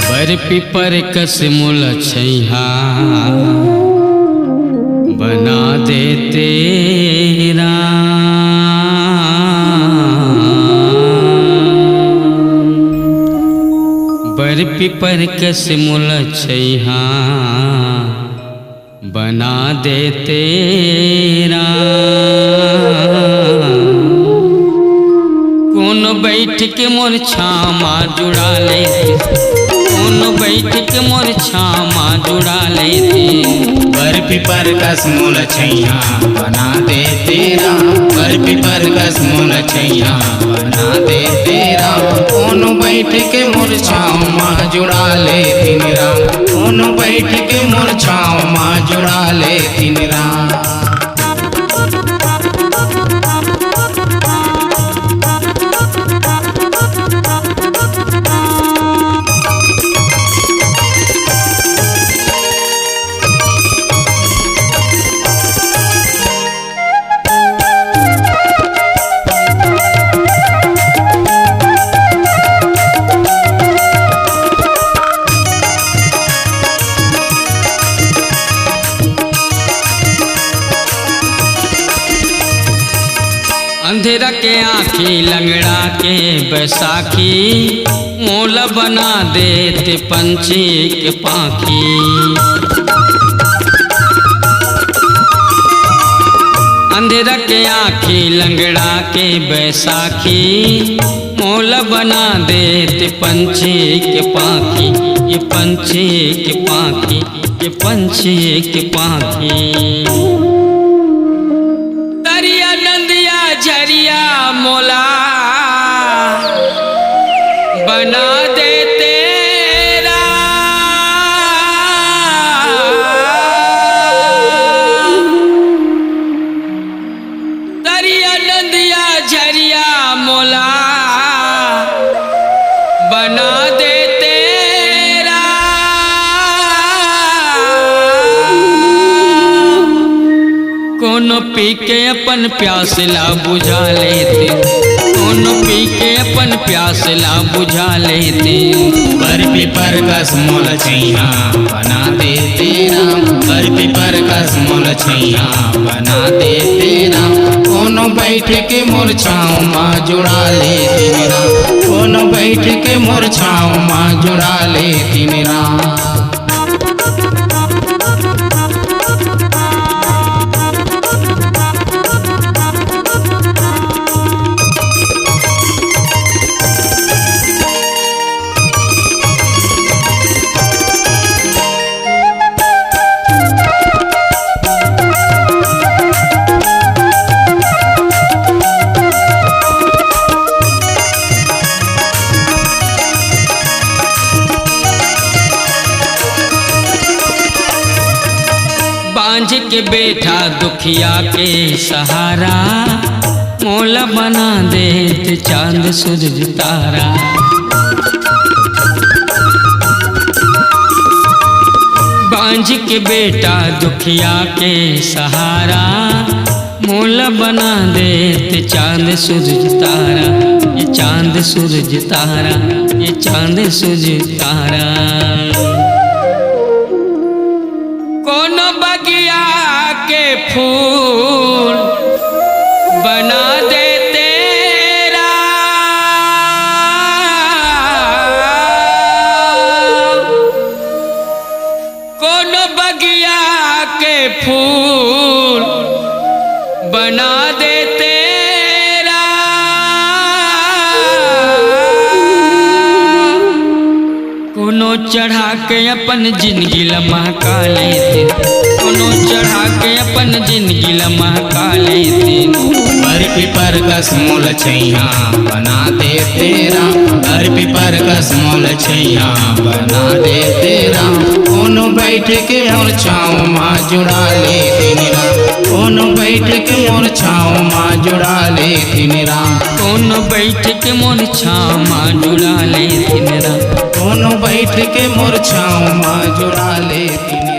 बर पिपर कस मूल छैहा बना दे तेरा। बर पिपर कस मूल छैहा बना दे तेरा। कौन बैठ के मोर छामा जुड़ा लेते, कौन बैठ के मोर छामा जुड़ा लेते। बर पिपर कस मूल छैया बना दे तेरा। बर पिपर कस मूल छैया बना दे तेरा। कौन बैठ के मोर छामा जुड़ा लेती राम। कौन बैठ के मोर छामा जुड़ा लेती राम। अंधेरा के आँखी लंगड़ा के बैसाखी मोल बना देते पंछी के पाखी। अंधेरा के आँखी लंगड़ा के बैसाखी मोल बना देते पंछी के पाखी। ये पंछी के पाखी, ये पंछी के पाखी। झरिया मोला बना दे तेरा। दरिया नदिया झरिया मोला बना दे तेरा। कोनो पी के अपन प्यास ला बुझा लेते, कोनो पी के अपन प्यास ला बुझा लेते। बर पिपर कस मूल छैया बना दे तेरा। बर पिपर कस मूल छैया बना दे तेरा। कोनो बैठ के मोर छाँव माँ जुड़ा लेती मेरा। कोनो बैठ के मोर छाँव माँ जुड़ा लेती मेरा। बांझ के बैठा दुखिया के सहारा मोल बना देते चांद सूरज तारा। बांझ के बेटा दुखिया के सहारा मोल बना देते चांद सूरज तारा। ये चांद सूरज तारा, ये चांद सूरज तारा। कोनो बगिया के फूल बना दे तेरा। कोनो बगिया के फूल बना दे तेरा। कोनो चढ़ा के अपन जिंदगी लम्हा का लेते, कोनो चढ़ा के अपन जिंदगी महका लेते बर पिपर कस मूल छैया बना दे तेरा बर पिपर कस मूल छैया बना दे तेरा कोनो बैठ के मोर छाँव माँ जुड़ा ले दिन राम कोनो बैठ के मोर छाँव माँ जुड़ा ले दिन राम कोनो बैठ के मोर छाँव माँ जुड़ा ले दिन राम कोनो बैठ के मोर छाँव माँ जुड़ा ले दिन